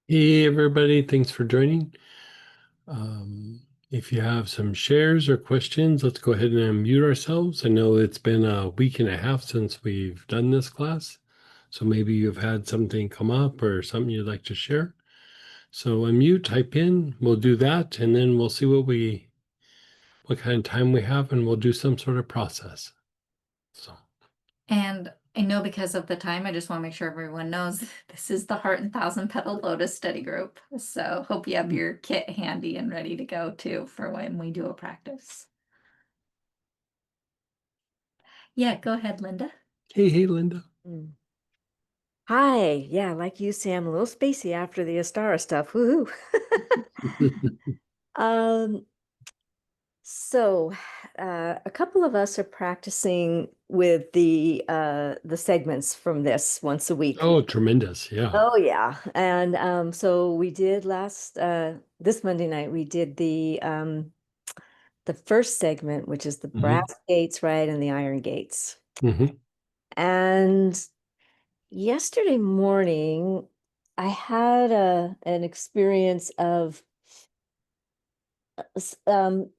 Hey everybody, thanks for joining. Um, if you have some shares or questions, let's go ahead and unmute ourselves. I know it's been a week and a half since we've done this class, so maybe you've had something come up or something you'd like to share. So unmute, type in, we'll do that, and then we'll see what kind of time we have, and we'll do some sort of process. So, And I know because of the time, I just want to make sure everyone knows this is the Heart and Thousand Petal Lotus study group. So hope you have your kit handy and ready to go too for when we do a practice. Yeah, go ahead, Linda. hey, Linda. Mm. Hi, yeah, like you, Sam, a little spacey after the Astara stuff. Woohoo. Um, so a couple of us are practicing with the segments from this once a week. Oh, tremendous. Yeah. Oh yeah. And so we did this Monday night, we did the first segment, which is the hmm brass gates, right, and the iron gates. hmm And yesterday morning, I had an experience of um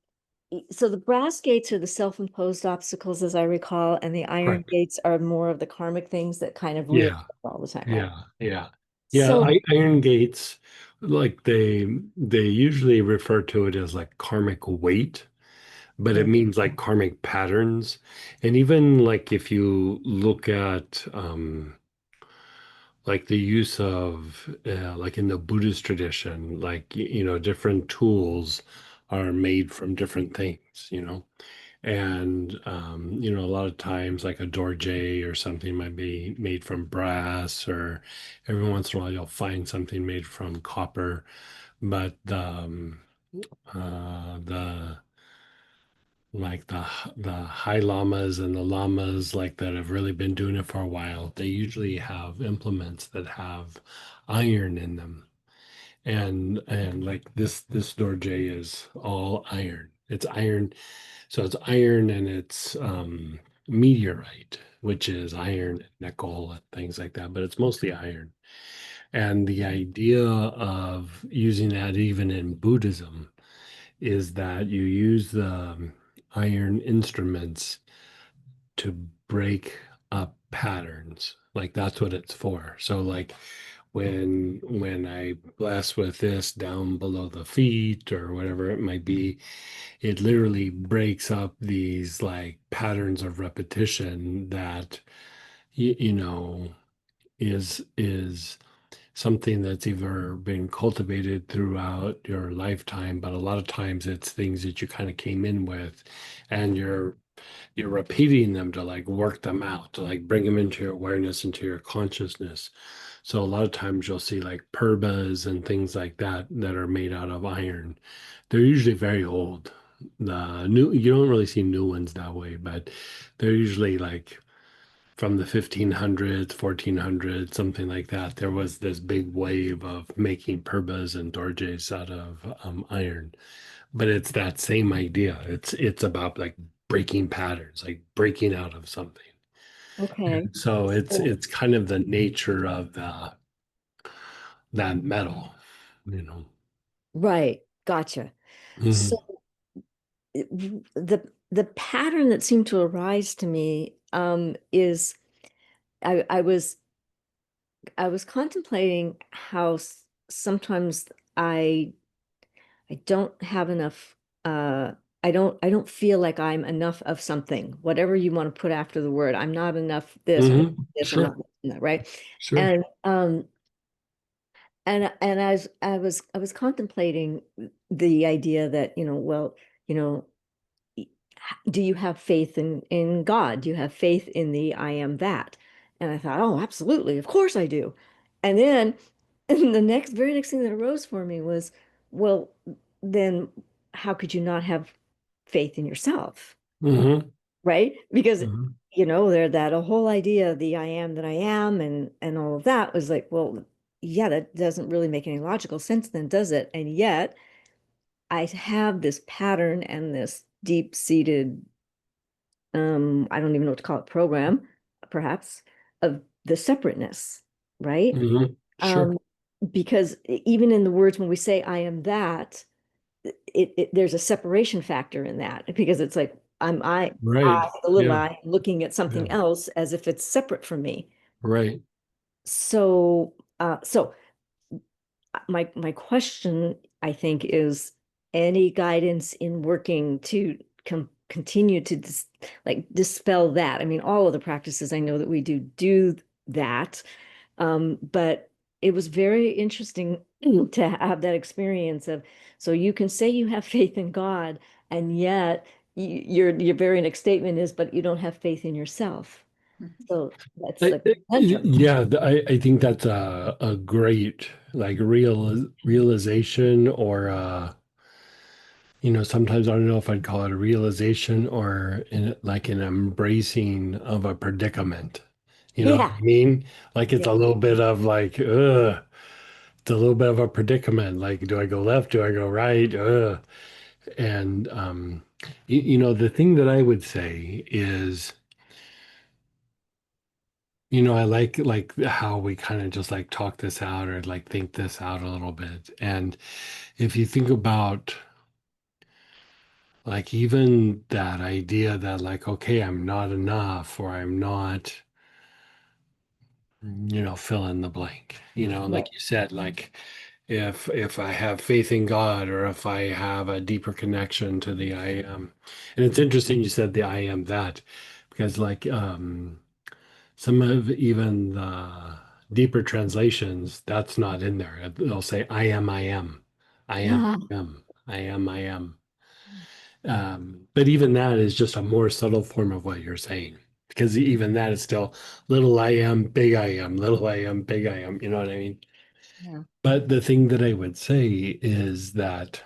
so the brass gates are the self-imposed obstacles, as I recall, and the iron Correct. gates are more of the karmic things that kind of rear Yeah. all the time, right? Yeah, yeah. Yeah, So, iron gates, like they usually refer to it as like karmic weight, but it mm, means like karmic patterns. And even like if you look at like the use of like in the Buddhist tradition, like different tools are made from different things, and a lot of times like a dorje or something might be made from brass, or every once in a while you'll find something made from copper. But the like the high lamas and the lamas like that have really been doing it for a while, they usually have implements that have iron in them. And like this dorje is all iron. It's iron, so it's iron, and it's meteorite, which is iron, nickel, and things like that, but it's mostly iron. And the idea of using that even in Buddhism is that you use the iron instruments to break up patterns. Like that's what it's for. So like when I bless with this down below the feet or whatever it might be, it literally breaks up these like patterns of repetition that you know is something that's either been cultivated throughout your lifetime, but a lot of times it's things that you kind of came in with, and you're repeating them to like work them out, to like bring them into your awareness, into your consciousness. So a lot of times you'll see like purbas and things like that that are made out of iron. They're usually very old. The new, you don't really see new ones that way, but they're usually like from the 1500s, 1400s, something like that. There was this big wave of making purbas and dorjes out of iron. But it's that same idea. It's about like breaking patterns, like breaking out of something. okay. So it's So, it's kind of the nature of that metal, you know. right, gotcha. So Mhm. the pattern that seemed to arise to me is I, I was I was contemplating how sometimes I don't have enough I don't feel like I'm enough of something, whatever you want to put after the word. I'm not enough this, I'm not this, I'm not Sure, that, right? sure. And and I was contemplating the idea that, well, you know, do you have faith in God? Do you have faith in the I am that? And I thought, oh, absolutely, of course I do. And then and the very next thing that arose for me was, well, then how could you not have faith in yourself? hmm Right? Because hmm there that a whole idea of the I am that I am and all of that was like, well, yeah, that doesn't really make any logical sense then, does it? And yet I have this pattern and this deep-seated I don't even know what to call it, program, perhaps, of the separateness, right? hmm Um, Sure. because even in the words when we say I am that, there's a separation factor in that because it's like Right. the little Yeah. I looking at Yeah. something else as if it's separate from me. Right. So my question, I think, is any guidance in working to continue to dispel that. I mean, all of the practices I know that we do that, but it was very interesting to have that experience of, so you can say you have faith in God, and yet your very next statement is, but you don't have faith in yourself. So that's like a conundrum. Yeah, I think that's a great like realization or sometimes I don't know if I'd call it a realization or like an embracing of a predicament. You know what Yeah, I mean? Like it's a yeah. little bit of like, it's a little bit of a predicament. Like, do I go left? Do I go right? And the thing that I would say is, I like how we kind of just like talk this out or like think this out a little bit. And if you think about like even that idea that like, okay, I'm not enough or I'm not, fill in the blank, Right. like you said, like if I have faith in God or if I have a deeper connection to the I am. And it's interesting you said the I am that because like some of even the deeper translations, that's not in there. They'll say, I am, I am, I am, Ah, I am, I am, I am. But even that is just a more subtle form of what you're saying. Because even that is still little I am, big I am, little I am, big I am. You know what I mean? yeah. But the thing that I would say is that,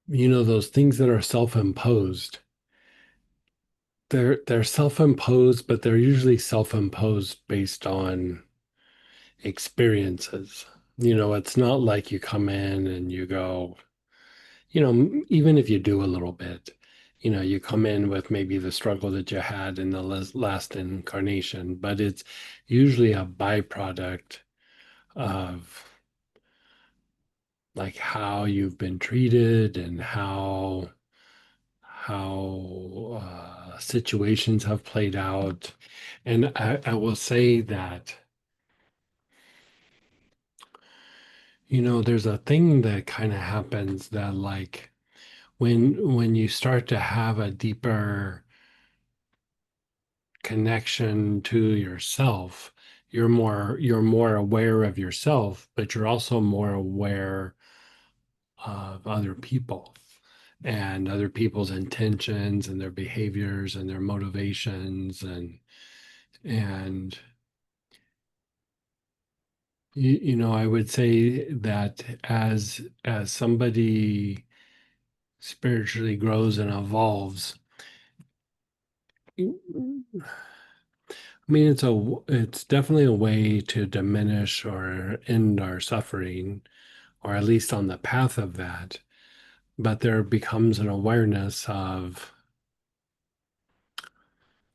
those things that are self-imposed, they're self-imposed, but they're usually self-imposed based on experiences. It's not like you come in and you go, even if you do a little bit, you come in with maybe the struggle that you had in the last incarnation, but it's usually a byproduct of like how you've been treated and how situations have played out. And I will say that, there's a thing that kind of happens that like when you start to have a deeper connection to yourself, you're more aware of yourself, but you're also more aware of other people and other people's intentions and their behaviors and their motivations and I would say that as somebody spiritually grows and evolves, I mean, it's definitely a way to diminish or end our suffering, or at least on the path of that. But there becomes an awareness of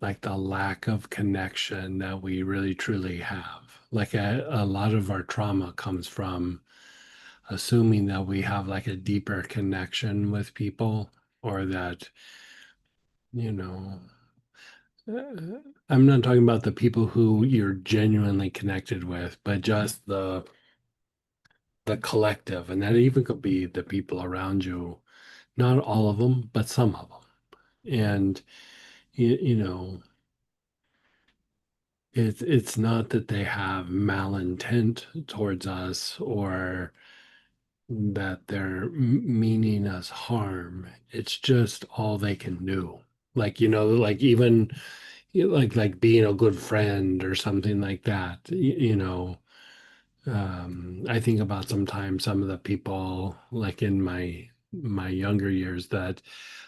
like the lack of connection that we really truly have. Like a lot of our trauma comes from assuming that we have like a deeper connection with people, or that, you know, I'm not talking about the people who you're genuinely connected with, but just the collective, and that even could be the people around you, not all of them, but some of them. And you know, it's not that they have malintent towards us or that they're meaning us harm. It's just all they can do. Like, like even like being a good friend or something like that, I think about sometimes some of the people like in my younger years that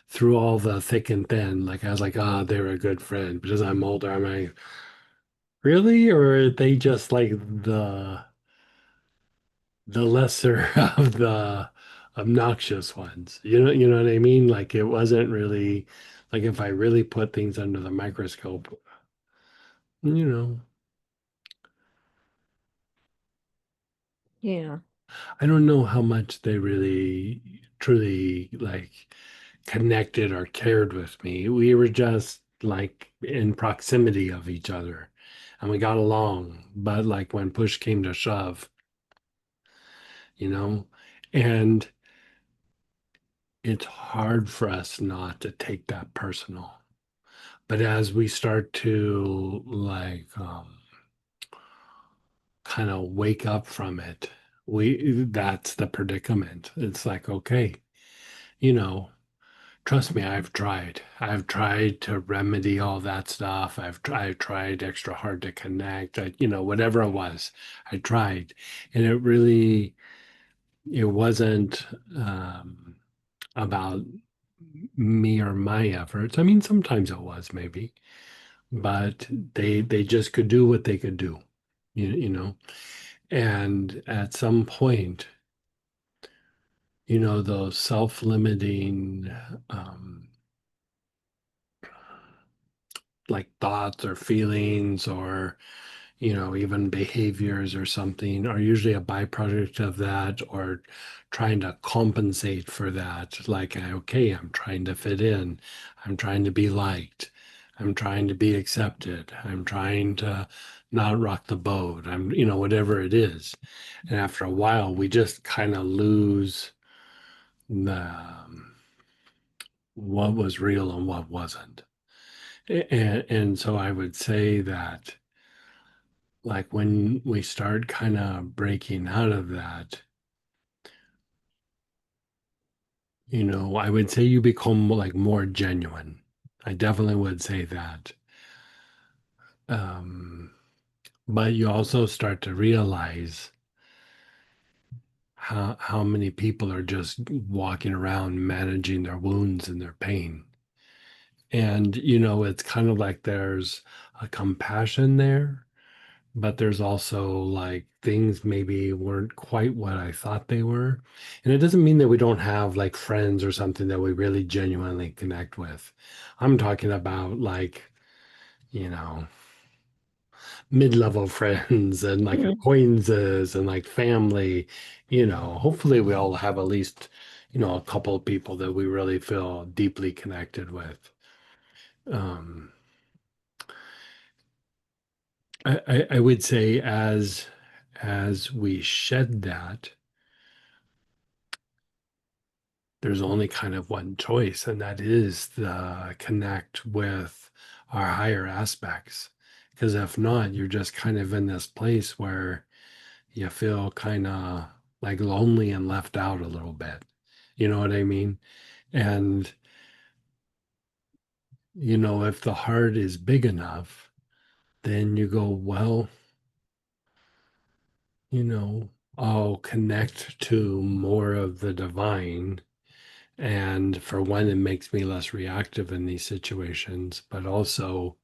through all the thick and thin, like I was like, ah, they're a good friend. But as I'm older, I'm like, really? Or are they just like the lesser of the obnoxious ones? You know what I mean? Like it wasn't really like if I really put things under the microscope, you know. Yeah. I don't know how much they really truly like connected or cared with me. We were just like in proximity of each other and we got along. But like when push came to shove, you know, and it's hard for us not to take that personal. But as we start to kind of wake up from it, we that's the predicament. It's like, okay, you know, trust me, I've tried. I've tried to remedy all that stuff. I tried extra hard to connect. Whatever it was, I tried, and it wasn't about me or my efforts. I mean, sometimes it was maybe, but they just could do what they could do, you know. And at some point, those self-limiting um, like thoughts or feelings or even behaviors or something are usually a byproduct of that or trying to compensate for that. Like, okay, I'm trying to fit in, I'm trying to be liked, I'm trying to be accepted, I'm trying to not rock the boat, whatever it is. And after a while, we just kind of lose the what was real and what wasn't. And so I would say that like when we start kind of breaking out of that, I would say you become like more genuine. I definitely would say that. Um, but you also start to realize how many people are just walking around managing their wounds and their pain. And, it's kind of like there's a compassion there, but there's also like things maybe weren't quite what I thought they were. And it doesn't mean that we don't have like friends or something that we really genuinely connect with. I'm talking about like, you know, mid-level friends and like Mhm. acquaintances and like family, hopefully we all have at least, a couple of people that we really feel deeply connected with. Um, I would say as we shed that, there's only kind of one choice, and that is the connect with our higher aspects. Because if not, you're just kind of in this place where you feel kind of like lonely and left out a little bit. You know what I mean? And, if the heart is big enough, then you go, well, you know, I'll connect to more of the divine. And for one, it makes me less reactive in these situations, but also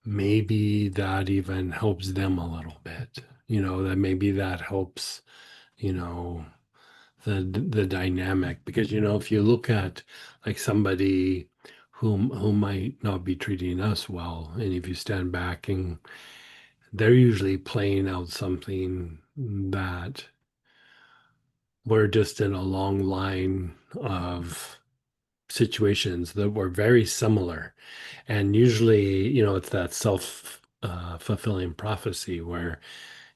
maybe that even helps them a little bit. That maybe that helps, you know, the dynamic because if you look at like somebody who might not be treating us well, and if you stand back and they're usually playing out something that we're just in a long line of situations that were very similar. And usually, it's that self fulfilling prophecy where,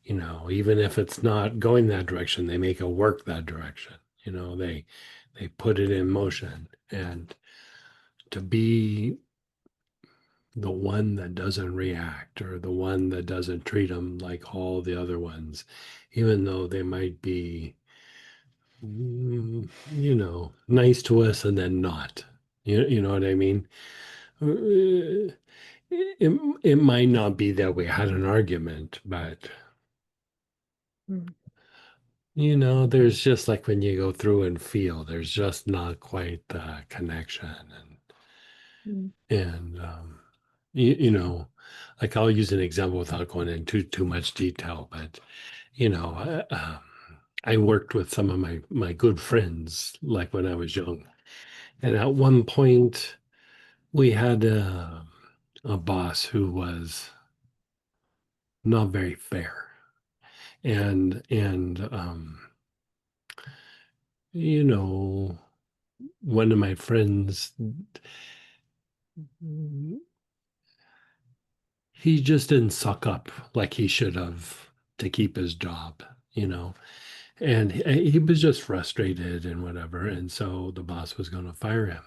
even if it's not going that direction, they make it work that direction. They put it in motion. And to be the one that doesn't react or the one that doesn't treat them like all the other ones, even though they might be nice to us and then not. You know what I mean? Uh, it might not be that we had an argument, but Mhm. there's just like when you go through and feel, there's just not quite the connection Mhm. and like I'll use an example without going into too much detail, but I worked with some of my good friends like when I was young, and at one point we had a boss who was not very fair. And you know, one of my friends, he just didn't suck up like he should have to keep his job, you know. And he was just frustrated and whatever. And so the boss was going to fire him.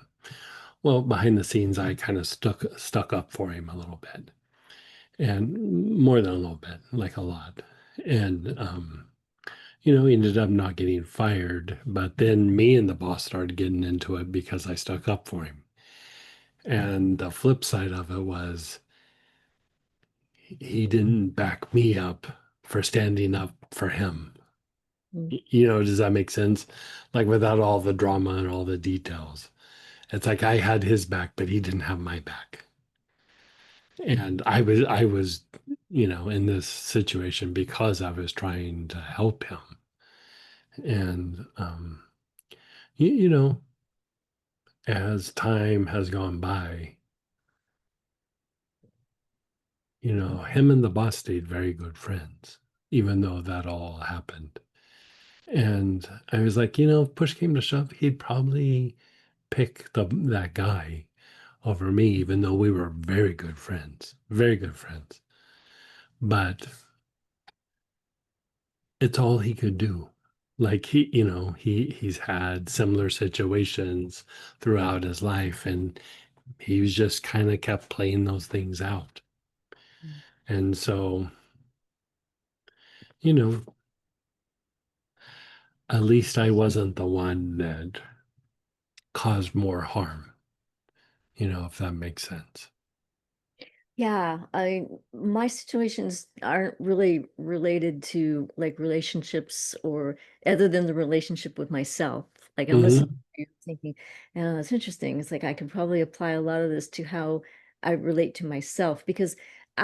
Well, behind the scenes, I kind of stuck up for him a little bit, and more than a little bit, like a lot. And he ended up not getting fired, but then me and the boss started getting into it because I stuck up for him. And the flip side of it was he didn't back me up for standing up for him. Mm. Does that make sense? Like without all the drama and all the details. It's like I had his back, but he didn't have my back. And I was, in this situation because I was trying to help him. And you know, as time has gone by, him and the boss stayed very good friends, even though that all happened. And I was like, if push came to shove, he'd probably pick that guy over me, even though we were very good friends, very good friends. But it's all he could do. Like he's had similar situations throughout his life, and he was just kind of kept playing those things out. And so, you know, at least I wasn't the one that caused more harm, if that makes sense. Yeah, my situations aren't really related to like relationships or other than the relationship with myself. Like I'm listening Hmm. to you thinking, it's interesting. It's like I could probably apply a lot of this to how I relate to myself because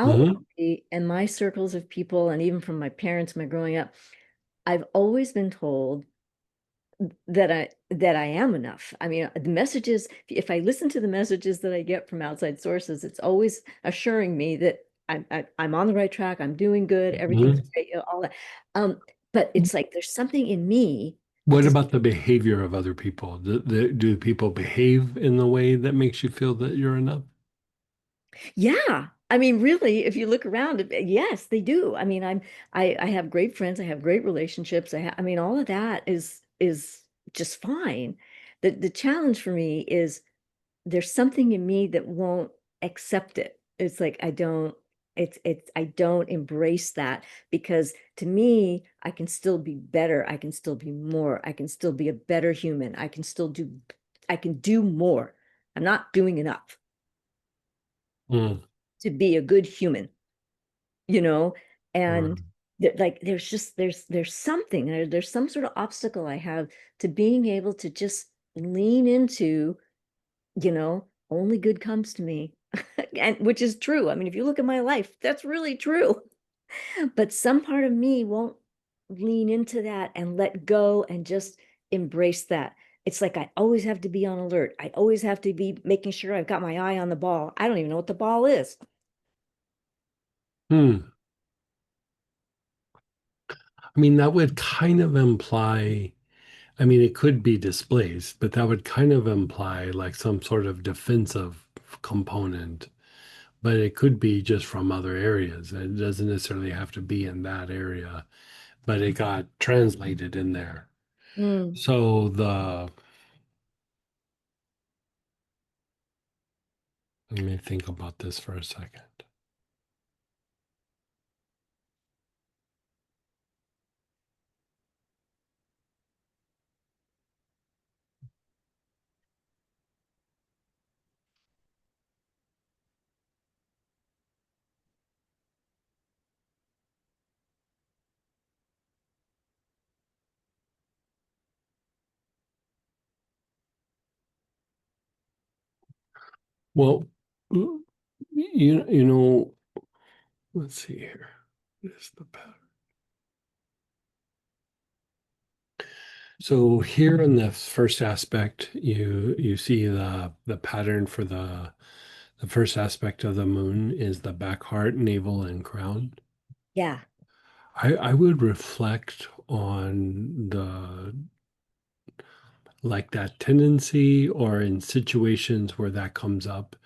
Hmm. outwardly in my circles of people and even from my parents, my growing up, I've always been told that I am enough. I mean, the messages, if I listen to the messages that I get from outside sources, it's always assuring me that I'm on the right track, I'm doing good, everything's Hmm. great, all that. Um, but it's like there's something in me that What just, about the behavior of other people? Do people behave in the way that makes you feel that you're enough? yeah. I mean, really, if you look around, yes, they do. I mean, I have great friends, I have great relationships. I mean, all of that is just fine. The challenge for me is there's something in me that won't accept it. It's like I don't embrace that because to me, I can still be better. I can still be more. I can still be a better human. I can do more. I'm not doing enough Mm. to be a good human, you know? And Right. like there's just there's something there's some sort of obstacle I have to being able to just lean into only good comes to me. And which is true. I mean, if you look at my life, that's really true. But some part of me won't lean into that and let go and just embrace that. It's like I always have to be on alert. I always have to be making sure I've got my eye on the ball. I don't even know what the ball is. Hmm. I mean, that would kind of imply, I mean, it could be displaced, but that would kind of imply like some sort of defensive component, but it could be just from other areas. It doesn't necessarily have to be in that area, but it got translated in there. Mm. So let me think about this for a second. Well, you know, let's see here. Is the pattern. So here in the first aspect, you see the pattern for the first aspect of the moon is the back heart, navel, and crown. Yeah. I would reflect on the like that tendency or in situations where that comes up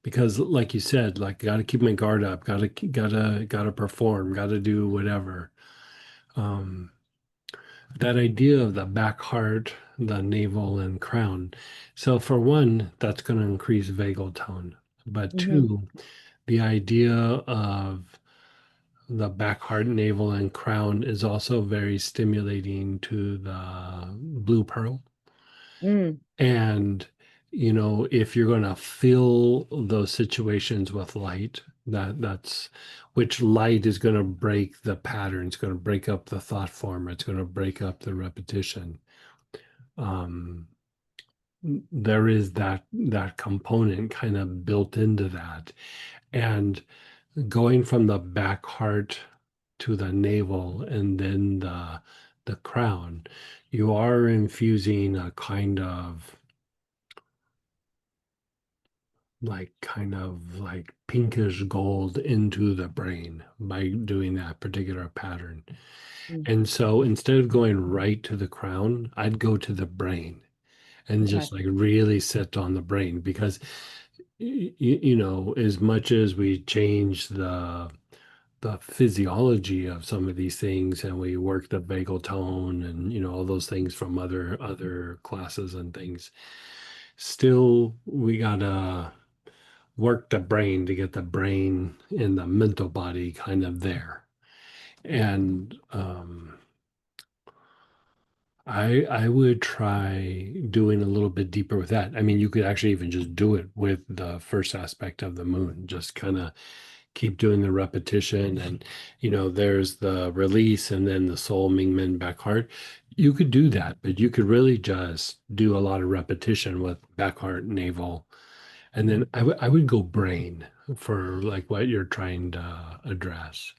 because like you said, like got to keep my guard up, got to perform, got to do whatever. Um, that idea of the back heart, the navel and crown. So for one, that's going to increase vagal tone. But Hmm. two, the idea of the back heart, navel, and crown is also very stimulating to the blue pearl. Mm. And, if you're going to fill those situations with light, that's which light is going to break the pattern, it's going to break up the thought form, it's going to break up the repetition. Um, there is that component kind of built into that. And going from the back heart to the navel and then the crown, you are infusing a kind of like pinkish gold into the brain by doing that particular pattern. Mm. And so instead of going right to the crown, I'd go to the brain and Okay. just like really sit on the brain because as much as we change the physiology of some of these things and we work the vagal tone and all those things from other classes and things, still we gotta work the brain to get the brain and the mental body kind of there. And I would try doing a little bit deeper with that. I mean, you could actually even just do it with the first aspect of the moon, just kind of keep doing the repetition. And, there's the release and then the soul, Mingmen, back heart. You could do that, but you could really just do a lot of repetition with back heart, navel. And then I would go brain for like what you're trying to address.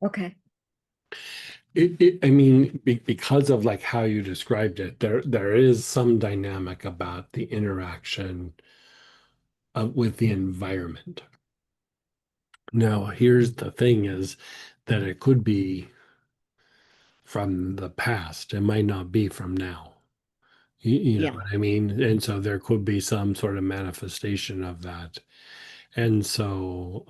Okay. I mean, because of like how you described it, there is some dynamic about the interaction with the environment. Now, here's the thing is that it could be from the past. It might not be from now. You know Yeah. what I mean? And so there could be some sort of manifestation of that. And so,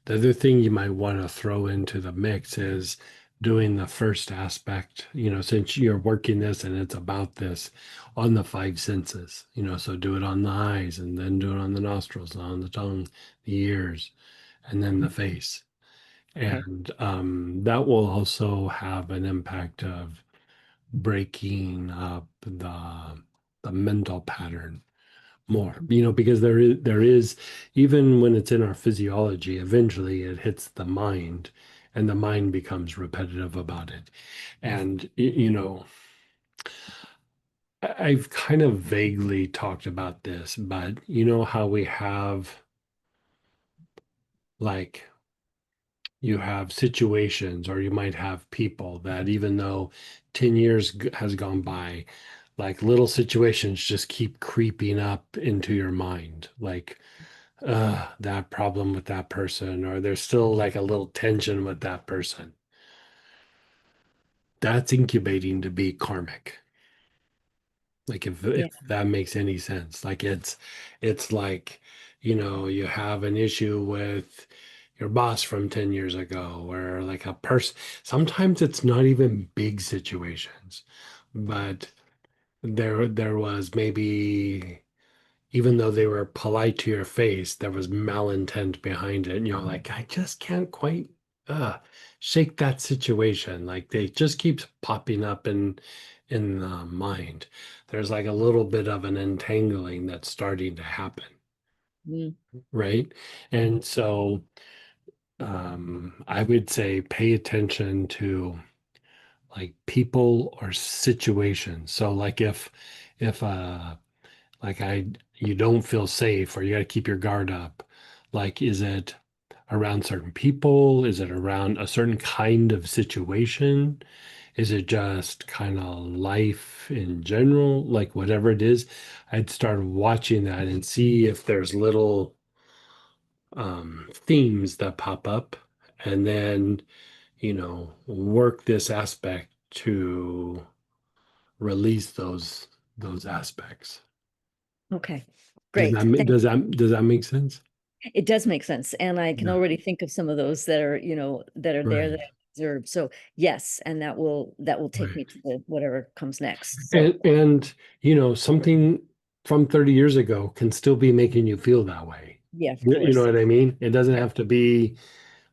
the other thing you might want to throw into the mix is doing the first aspect, since you're working this and it's about this on the five senses, so do it on the eyes and then do it on the nostrils, on the tongue, the ears, and then the face. Okay. And that will also have an impact of breaking up the mental pattern more, because there is even when it's in our physiology, eventually it hits the mind and the mind becomes repetitive about it. And I've kind of vaguely talked about this, but you know how we have like you have situations or you might have people that even though 10 years has gone by, like little situations just keep creeping up into your mind, like that problem with that person, or there's still like a little tension with that person. That's incubating to be karmic. Like if Yeah. that makes any sense. Like it's like, you have an issue with your boss from 10 years ago, or like a person. Sometimes it's not even big situations, but there was maybe even though they were polite to your face, there was malintent behind it. And you're like, I just can't quite uh, shake that situation. Like they just keeps popping up in the mind. There's like a little bit of an entangling that's starting to happen, Mm. right? And so I would say pay attention to like people or situations. So like if like you don't feel safe or you got to keep your guard up, like is it around certain people, is it around a certain kind of situation, is it just kind of life in general, like whatever it is. I'd start watching that and see if there's little themes that pop up, and then work this aspect to release those aspects. Okay, Does great. that ma- Thank does that does that make sense? It does make sense. And I can Yeah. already think of some of those that are, that are there that Right. I observed. So yes, and that will take Right. me to the whatever comes next. So And something from 30 years ago can still be making you feel that way. yeah, of You know course. what I mean? It doesn't Right, have to be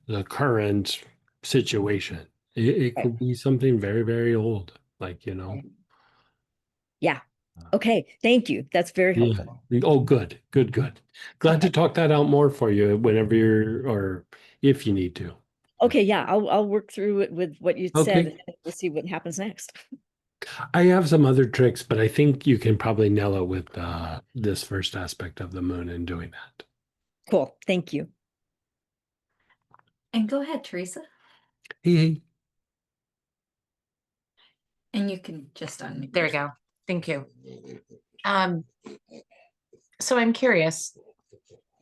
the current situation. It right, could be something very, very old, right. Yeah. Okay. Thank you. That's very Yeah. helpful. Oh, good, good, good. Glad to Okay. talk that out more for you whenever or if you need to. Okay. Yeah. I'll work through it with what you said, Okay. and we'll see what happens next. I have some other tricks, but I think you can probably nail it with this first aspect of the moon and doing that. Cool. Thank you. And go ahead, Teresa. Hey, hey. And you can just unmute. There we yourself. go. Thank you. Um, so I'm curious,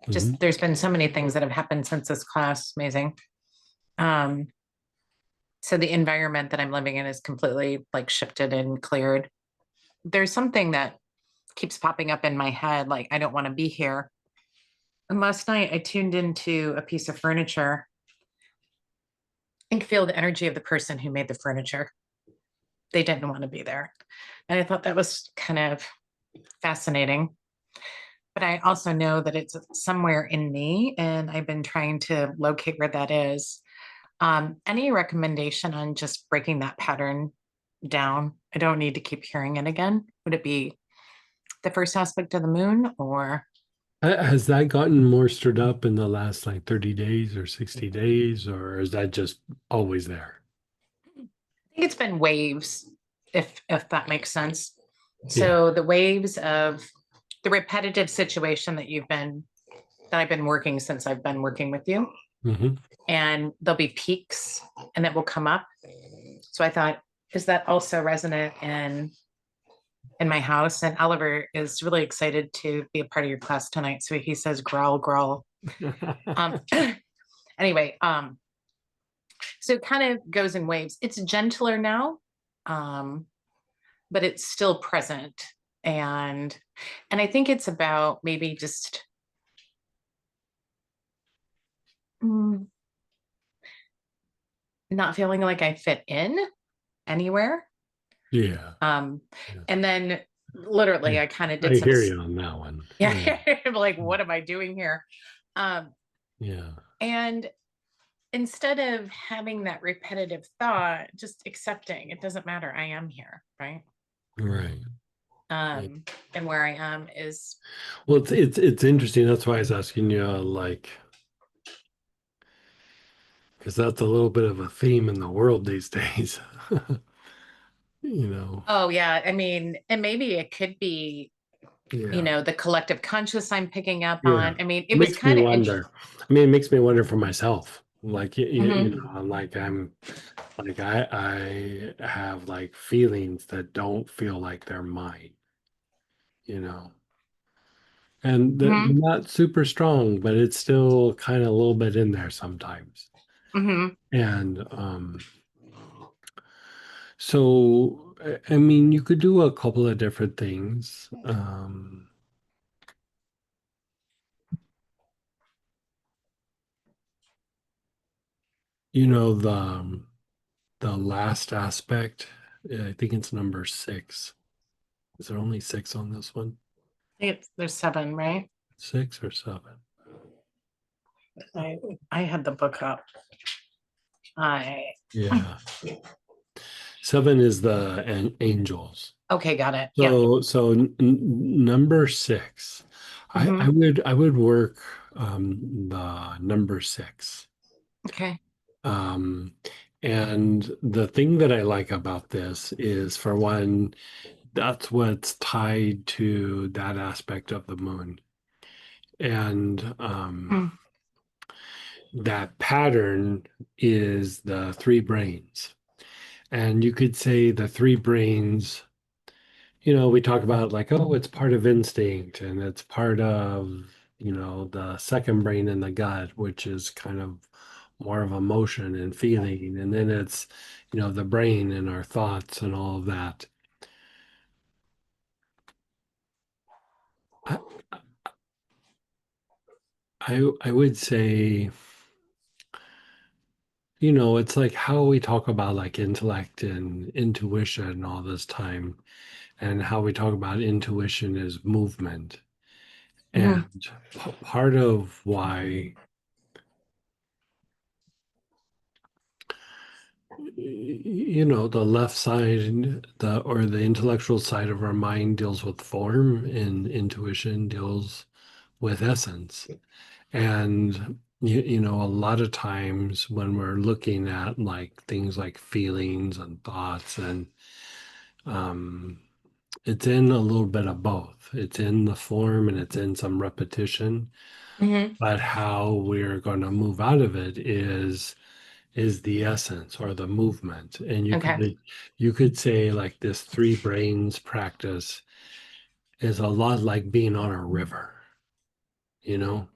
Mhm. just there's been so many things that have happened since this class. Amazing. Um, so the environment that I'm living in is completely like shifted and cleared. There's something that keeps popping up in my head, like I don't want to be here. And last night I tuned into a piece of furniture and could feel the energy of the person who made the furniture. They didn't want to be there. And I thought that was kind of fascinating. But I also know that it's somewhere in me, and I've been trying to locate where that is. Any recommendation on just breaking that pattern down? I don't need to keep hearing it again. Would it be the first aspect of the moon, or Has that gotten more stirred up in the last like 30 days or 60 days, or is that just always there? I think it's been waves, if that makes sense. Yeah. So the waves of the repetitive situation that I've been working since I've been working with you. Hmm. And there'll be peaks and that will come up. So I thought, is that also resonant in my house? And Oliver is really excited to be a part of your class tonight. So he says growl, growl. Um, anyway, so it kind of goes in waves. It's gentler now, um, but it's still present. And I think it's about maybe just mm, not feeling like I fit in anywhere. Yeah. Um, Yeah. and then literally I kind of I did some, hear you on that one. yeah, like, what am I doing here? Um, Yeah. and instead of having that repetitive thought, just accepting it doesn't matter, I am here, right? Right. Yeah. And where I am is, Well, it's interesting. That's why I was asking you, because that's a little bit of a theme in the world these days. You know. oh yeah, I mean, and maybe it could be, Yeah. the collective conscious I'm picking up Yeah. on. I mean, it was Makes me kind of interesting. wonder. I mean, it makes me wonder for myself. Like Hmm. I'm like I have like feelings that don't feel like they're mine, you know. And they're Hmm. not super strong, but it's still kind of a little bit in there sometimes. Hmm. And so I mean, you could do a couple of different things. You know, the last aspect, I think it's number 6. Is there only 6 on this one? There's 7, right? 6 or 7? I I had the book up. I Yeah. 7 is the angels. Okay, got it. Yep. So number 6, I Hmm. would work the number 6. Okay. Um, and the thing that I like about this is, for one, that's what's tied to that aspect of the moon. And Mm. that pattern is the 3 brains. And you could say the 3 brains, we talk about like, oh, it's part of instinct and it's part of, the second brain in the gut, which is kind of more of emotion and feeling, and then it's, the brain and our thoughts and all of that. I, I would say, it's like how we talk about like intellect and intuition all this time, and how we talk about intuition as movement. And Mhm. part of why, the left side and the intellectual side of our mind deals with form, and intuition deals with essence. And a lot of times when we're looking at like things like feelings and thoughts, and um it's in a little bit of both. It's in the form and it's in some repetition, Mhm. but how we're going to move out of it is the essence or the movement. And Okay. you could say like this three brains practice is a lot like being on a river, you know?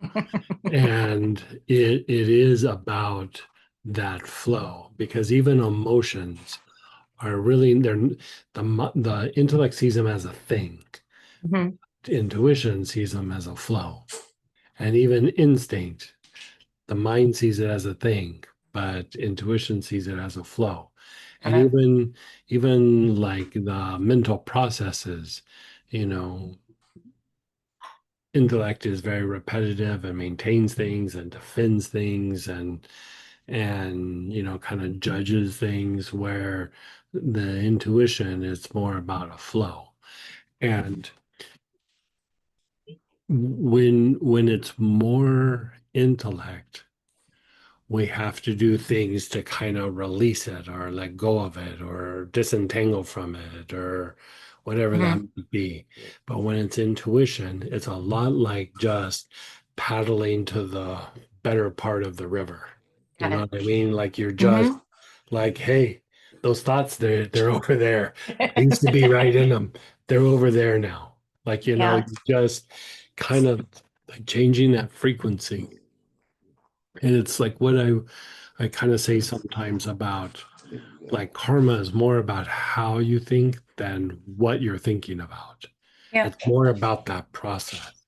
And it is about that flow, because even emotions are really, the intellect sees them as a thing. Mhm. Intuition sees them as a flow. And even instinct, the mind sees it as a thing, but intuition sees it as a flow. Got And it. even like the mental processes, you know, intellect is very repetitive and maintains things and defends things, and kind of judges things, where the intuition is more about a flow. And when it's more intellect, we have to do things to kind of release it or let go of it or disentangle from it or whatever that Mhm. might be. But when it's intuition, it's a lot like just paddling to the better part of the river. You Got know it. what I mean? Like you're just Mhm. like, hey, those thoughts, they're over there. I used to be right in them. They're over there now. Like, Yeah. you just kind of like changing that frequency. And it's like what I kind of say sometimes about like karma is more about how you think than what you're thinking about. Yeah. It's more about that process.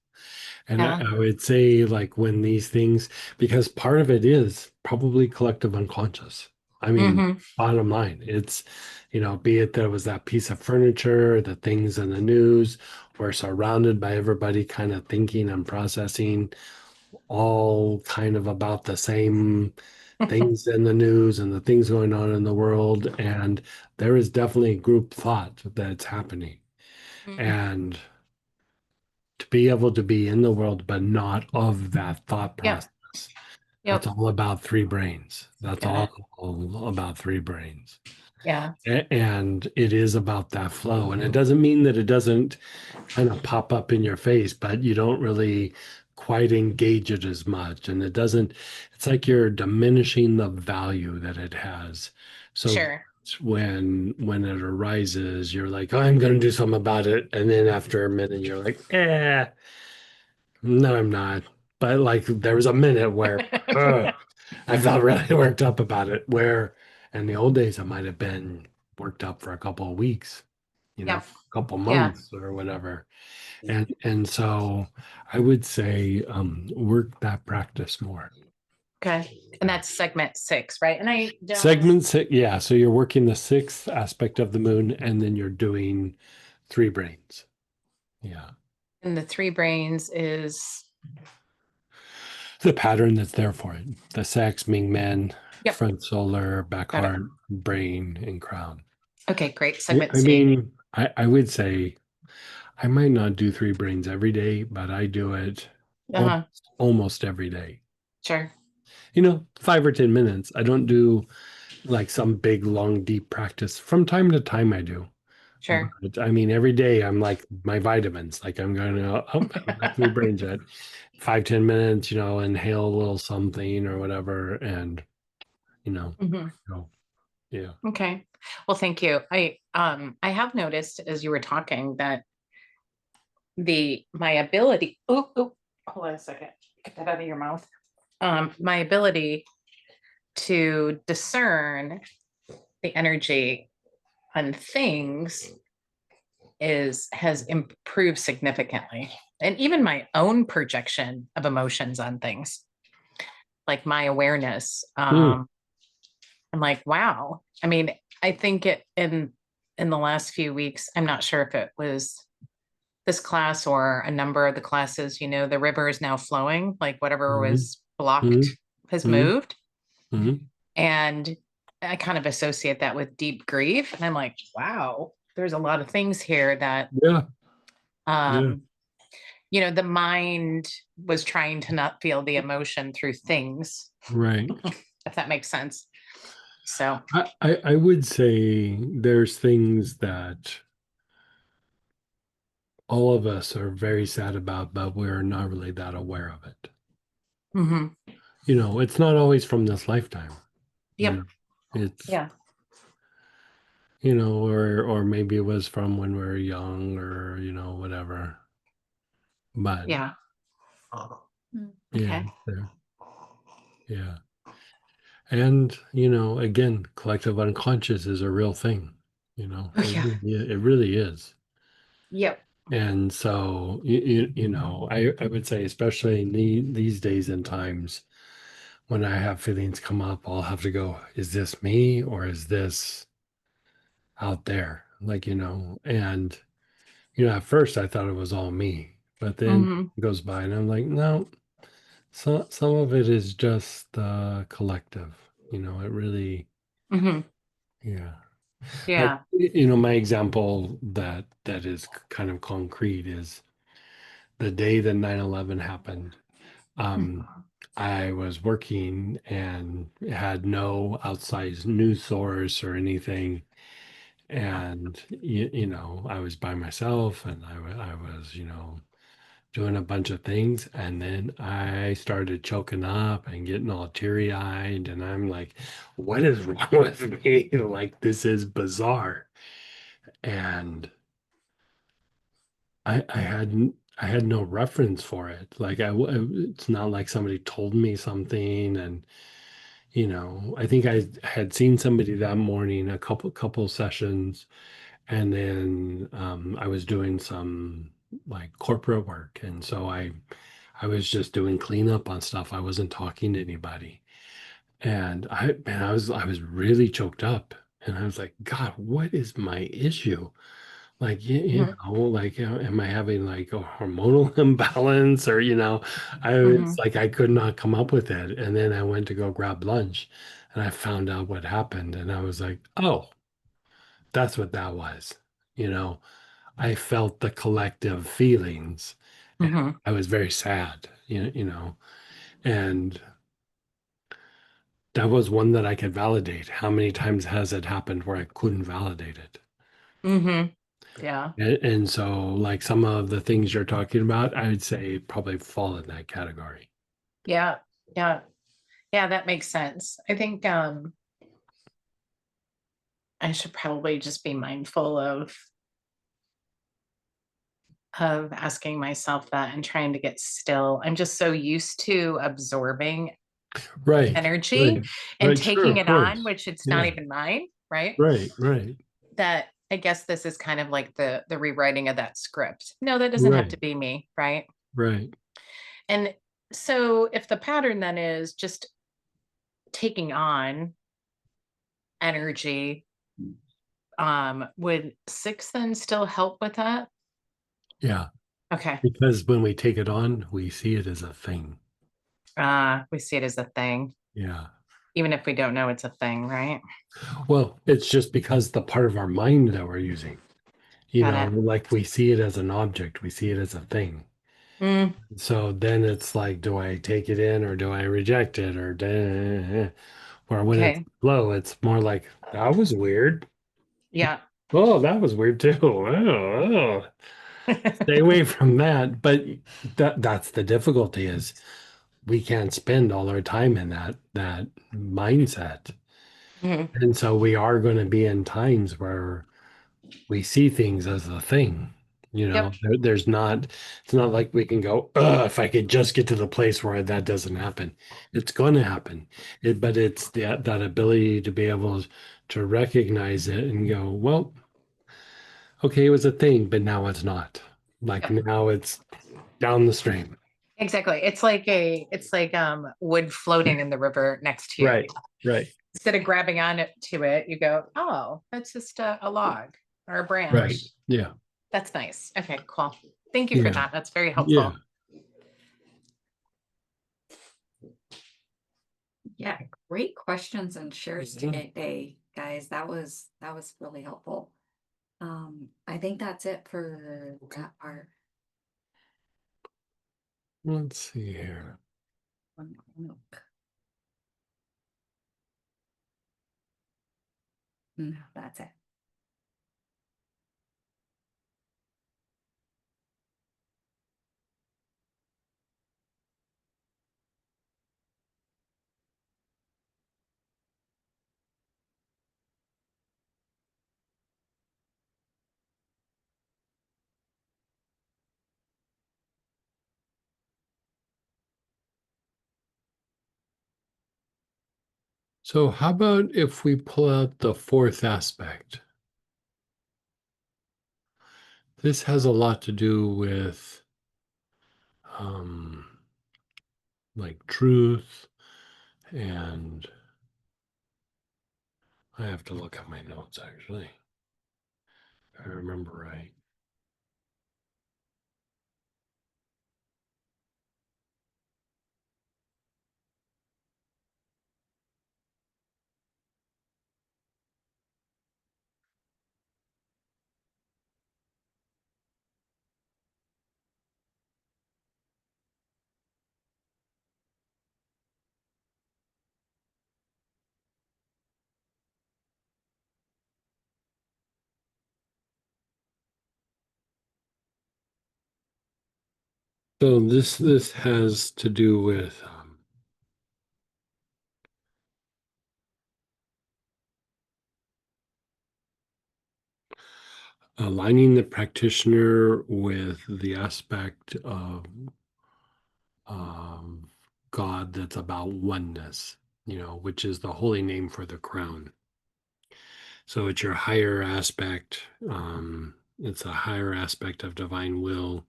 And Yeah. I would say, like, when these things, because part of it is probably collective unconscious. I mean, Mhm. bottom line, it's, be it that it was that piece of furniture, the things in the news, we're surrounded by everybody kind of thinking and processing all kind of about the same things in the news and the things going on in the world. And there is definitely group thought that's happening. Mhm. And to be able to be in the world, but not of that thought Yep. process, that's Yep. all about three brains. That's Got it. all about three brains. Yeah. And it is about that flow. And it doesn't mean that it doesn't kind of pop up in your face, but you don't really quite engage it as much. And it's like you're diminishing the value that it has. So Sure. when it arises, you're like, oh, I'm going to do something about it. And then after a minute, you're like, no, I'm not. But like there was a minute where I felt really worked up about it, where in the old days I might have been worked up for a couple of weeks, Yep. a couple Yeah. months or whatever. And so I would say work that practice more. Okay. And that's segment 6, right? And I don't. Segment six, yeah. So you're working the sixth aspect of the moon, and then you're doing three brains. Yeah. And the three brains is. The pattern that's there for it. The sex, Ming Men, Yep. front solar, back Got it. heart, brain, and crown. Okay, great. I, Segment I C. mean, I would say I might not do three brains every day, but I do it Uh-huh. almost every day. Sure. 5 or 10 minutes. I don't do like some big, long, deep practice. From time to time, I do. Sure. But I mean, every day I'm like my vitamins. Like I'm going to, I haven't got three brains yet. 5, 10 minutes, inhale a little something or whatever. And, you know, Mhm. go. Yeah. Okay. Well, thank you. I have noticed as you were talking that my ability. Oh, hold on a second. Get that out of your mouth. My ability to discern the energy on things has improved significantly. And even my own projection of emotions on things, like my awareness. Mm, I'm like, wow. I mean, I think it in the last few weeks, I'm not sure if it was this class or a number of the classes, the river is now flowing, like whatever mhm, was blocked mhm, has mhm, moved. mhm. And I kind of associate that with deep grief. And I'm like, wow, there's a lot of things here that Yeah, yeah, um, the mind was trying to not feel the emotion through things, right. if that makes sense. So, I would say there's things that all of us are very sad about, but we're not really that aware of it. mhm. It's not always from this lifetime. You Yep. know, it's Yeah. or maybe it was from when we were young, or whatever. But Yeah. Mm. yeah, Okay. yeah. And again, collective unconscious is a real thing. Oh, yeah. It really is. Yep. And so, I would say, especially in these days and times, when I have feelings come up, I'll have to go, is this me or is this out there? And, at first I thought it was all me, but then Hmm. it goes by and I'm like, no, some of it is just collective. It really, Hmm. yeah. Like, Yeah. my example that is kind of concrete is the day that 9/11 happened. Um, I was working and had no outside news source or anything. And, I was by myself and I was, doing a bunch of things. And then I started choking up and getting all teary eyed. And I'm like, what is wrong with me? Like, this is bizarre. And I had no reference for it. Like, it's not like somebody told me something. And, I think I had seen somebody that morning, a couple sessions, and then I was doing some like corporate work, and so I was just doing cleanup on stuff. I wasn't talking to anybody, and I was really choked up, and I was like, God, what is my issue? Like, Hmm. like, am I having like a hormonal imbalance, or I Hmm. was like, I could not come up with it. And then I went to go grab lunch, and I found out what happened, and I was like, oh, that's what that was. You know, I felt the collective feelings, and Hmm. I was very sad. And that was one that I could validate. How many times has it happened where I couldn't validate it? Hmm. Yeah. And so, like, some of the things you're talking about, I would say probably fall in that category. Yeah. Yeah. Yeah. That makes sense. I think I should probably just be mindful of asking myself that and trying to get still. I'm just so used to absorbing Right, energy right, and right. Sure, taking of it on, course. which it's not Yeah, even mine, right? right, right, That I guess this is kind of like the rewriting of that script. No, that doesn't have to right, be me, right? right. And so if the pattern then is just taking on energy, would six then still help with that? Yeah, Okay. because when we take it on, we see it as a thing. We see it as a thing, Yeah. even if we don't know it's a thing, right? Well, it's just because the part of our mind that we're using, Got it. like we see it as an object, we see it as a thing. Mm, So then it's like, do I take it in or do I reject it, or or when it's okay. low, it's more like, that was weird. Yeah. Oh, that was weird too. Stay away from that. But that's the difficulty, is we can't spend all our time in that mindset. Mhm. And so we are going to be in times where we see things as a thing. You know, Yep. there's not, it's not like we can go, if I could just get to the place where that doesn't happen. It's going to happen. But it's that ability to be able to recognize it and go, well, okay, it was a thing, but now it's not. Like Yep. now it's down the stream. Exactly. It's like wood floating in the river next to you. Right, right, Instead of grabbing on it to it, you go, oh, that's just a log or a right. branch. Yeah, That's nice. Okay, cool. Thank you for yeah, that. That's very yeah. helpful. Yeah, great questions and shares Mhm. today, guys. That was really helpful. I think that's it for that part. Let's see here. One more look. No, that's it. So how about if we pull out the fourth aspect? This has a lot to do with um, like truth, and I have to look at my notes actually. If I remember right. So this has to do with aligning the practitioner with the aspect of um, God that's about oneness, which is the holy name for the crown. So it's your higher aspect. It's a higher aspect of divine will.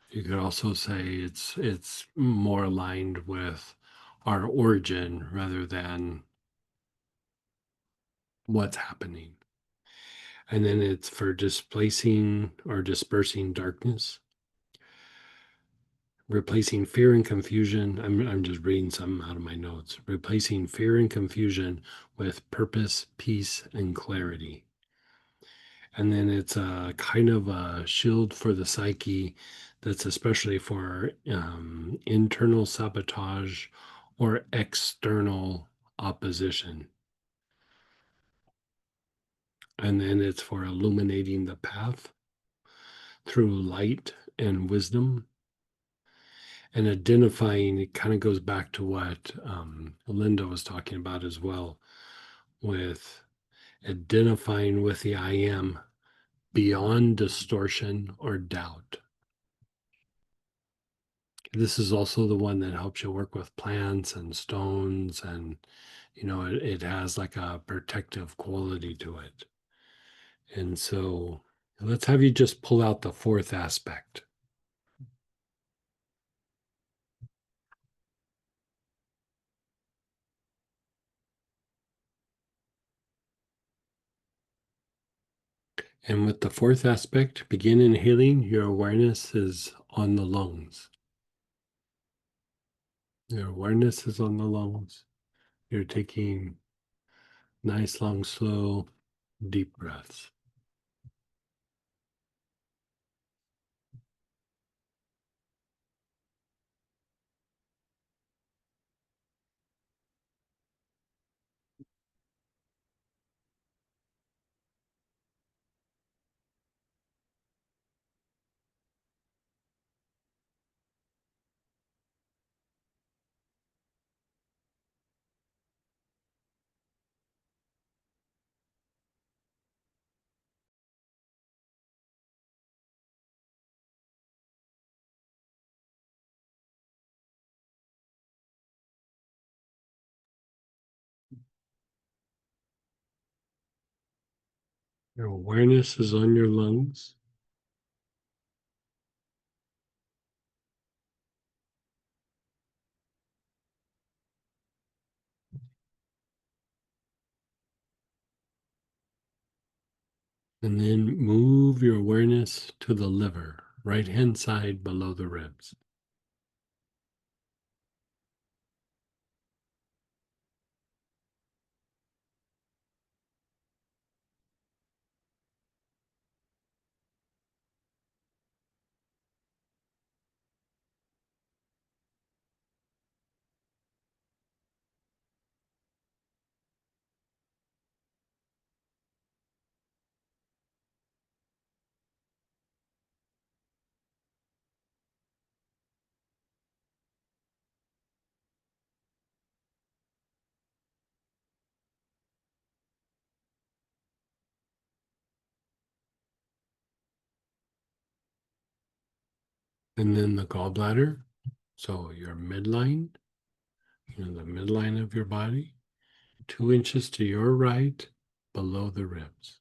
You could also say it's more aligned with our origin rather than what's happening. And then it's for displacing or dispersing darkness, replacing fear and confusion. I'm just reading some out of my notes. Replacing fear and confusion with purpose, peace, and clarity. And then it's a kind of a shield for the psyche that's especially for internal sabotage or external opposition. And then it's for illuminating the path through light and wisdom and identifying. It kind of goes back to what Linda was talking about as well, with identifying with the I am beyond distortion or doubt. This is also the one that helps you work with plants and stones, and it has like a protective quality to it. And so let's have you just pull out the fourth aspect. And with the fourth aspect, begin inhaling. Your awareness is on the lungs. Your awareness is on the lungs. You're taking nice, long, slow, deep breaths. Your awareness is on your lungs. And then move your awareness to the liver, right hand side below the ribs. And then the gallbladder. So your midline, the midline of your body, 2 inches to your right, below the ribs.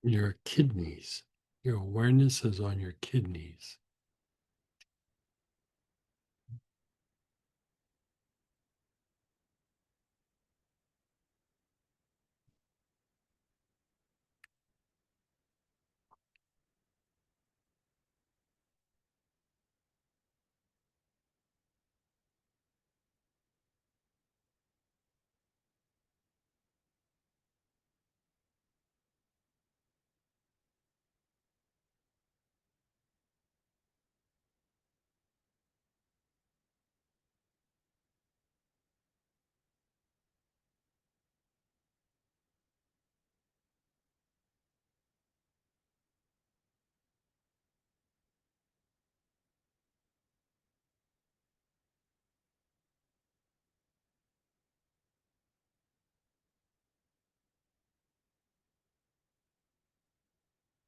Your kidneys. Your awareness is on your kidneys.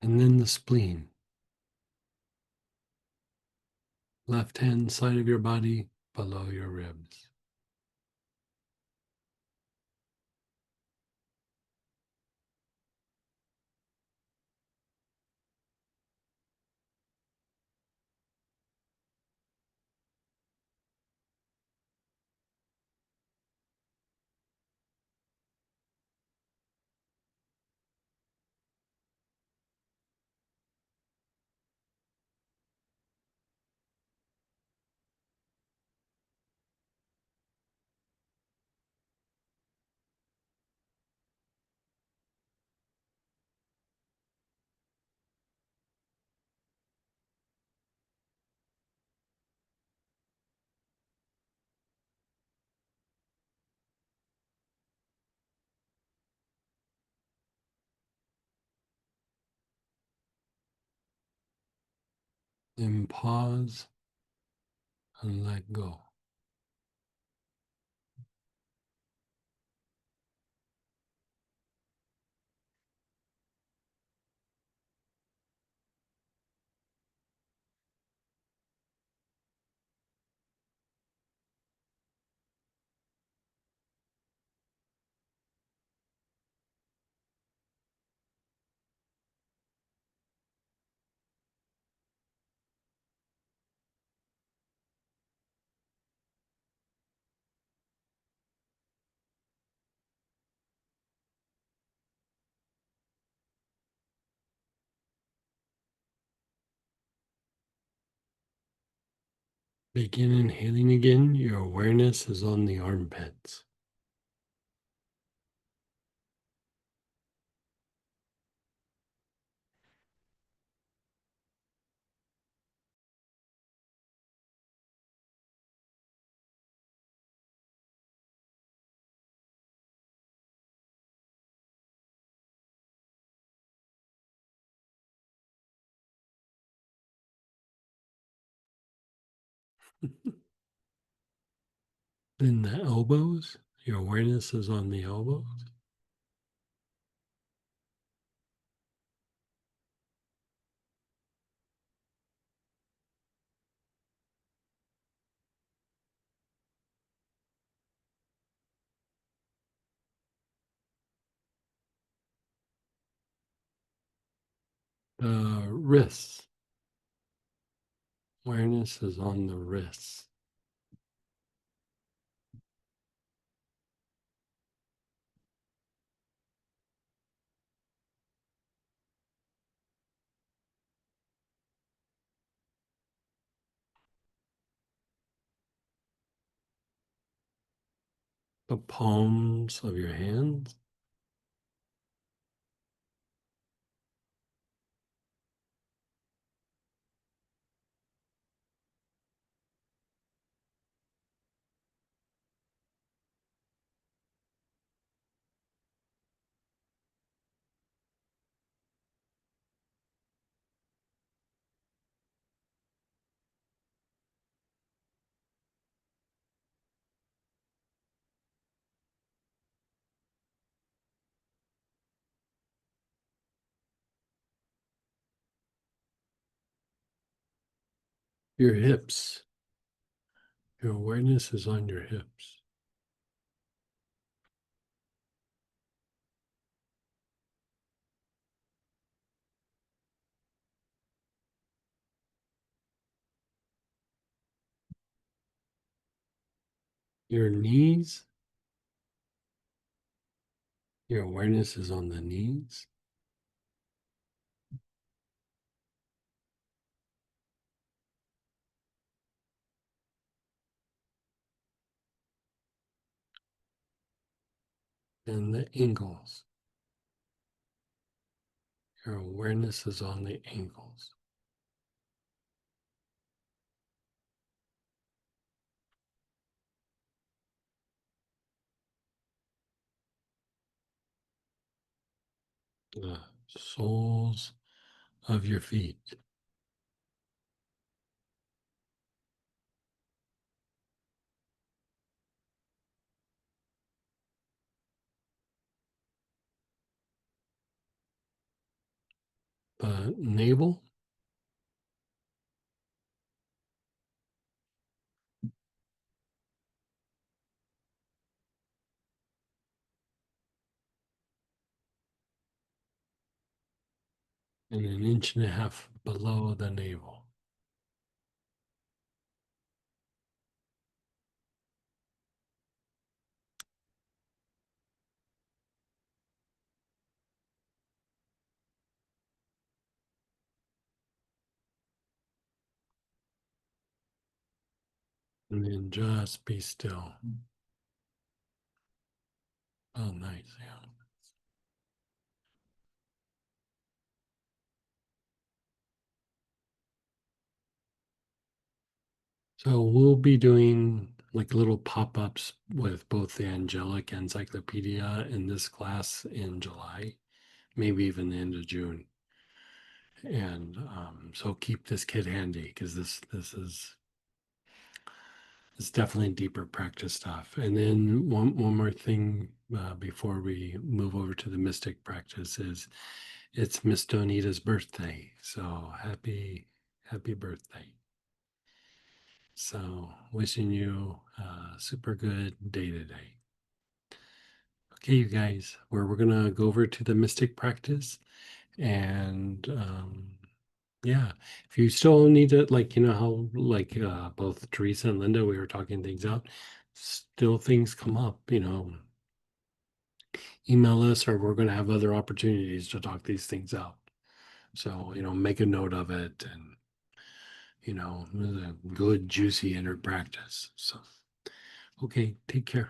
And then the spleen. Left hand side of your body, below your ribs. Then pause and let go. Begin inhaling again. Your awareness is on the armpits. Then the elbows. Your awareness is on the elbows. The wrists. Awareness is on the wrists. The palms of your hands. Your hips. Your awareness is on your hips. Your knees. Your awareness is on the knees. And the ankles. Your awareness is on the ankles. The soles of your feet. The navel. And an inch and a half below the navel. And then just be still. Oh, nice. Yeah. So we'll be doing like little pop-ups with both the Angelic Encyclopedia in this class in July, maybe even the end of June. And so keep this kit handy because this is it's definitely deeper practice stuff. And then one more thing before we move over to the mystic practice is it's Miss Donita's birthday. So happy birthday. So wishing you a super good day today. Okay, you guys, we're gonna go over to the mystic practice and yeah, if you still need to like you know how like both Teresa and Linda we were talking things out, still things come up, email us or we're gonna have other opportunities to talk these things out. So, make a note of it you know, it was a good, juicy inner practice. So, okay, take care.